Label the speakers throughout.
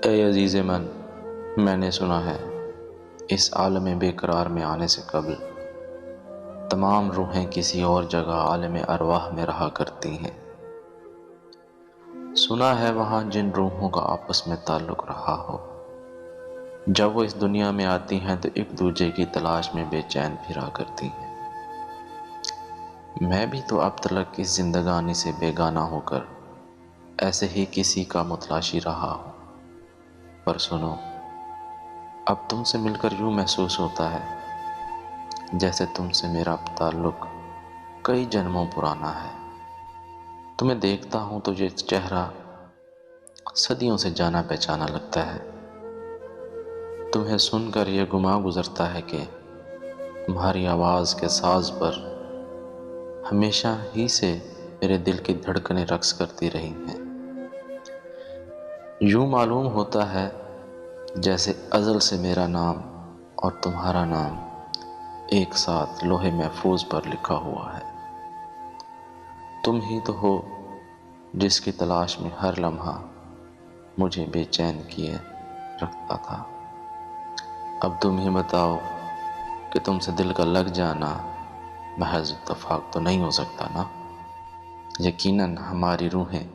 Speaker 1: اے عزیز من، میں نے سنا ہے اس عالم بے قرار میں آنے سے قبل تمام روحیں کسی اور جگہ عالم ارواح میں رہا کرتی ہیں۔ سنا ہے وہاں جن روحوں کا آپس میں تعلق رہا ہو، جب وہ اس دنیا میں آتی ہیں تو ایک دوسرے کی تلاش میں بے چین پھرا کرتی ہیں۔ میں بھی تو اب تلک اس زندگانی سے بیگانہ ہو کر ایسے ہی کسی کا متلاشی رہا ہوں، پر سنو، اب تم سے مل کر یوں محسوس ہوتا ہے جیسے تم سے میرا تعلق کئی جنموں پرانا ہے۔ تمہیں دیکھتا ہوں تو یہ چہرہ صدیوں سے جانا پہچانا لگتا ہے۔ تمہیں سن کر یہ گمان گزرتا ہے کہ تمہاری آواز کے ساز پر ہمیشہ ہی سے میرے دل کی دھڑکنیں رقص کرتی رہی ہیں۔ یوں معلوم ہوتا ہے جیسے ازل سے میرا نام اور تمہارا نام ایک ساتھ لوح محفوظ پر لکھا ہوا ہے۔ تم ہی تو ہو جس کی تلاش میں ہر لمحہ مجھے بے چین کیے رکھتا تھا۔ اب تم ہی بتاؤ کہ تم سے دل کا لگ جانا محض اتفاق تو نہیں ہو سکتا نا؟ یقیناً ہماری روحیں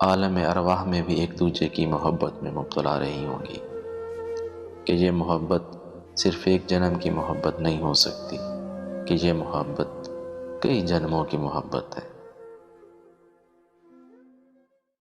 Speaker 1: عالم ارواح میں بھی ایک دوسرے کی محبت میں مبتلا رہی ہوں گی، کہ یہ محبت صرف ایک جنم کی محبت نہیں ہو سکتی، کہ یہ محبت کئی جنموں کی محبت ہے۔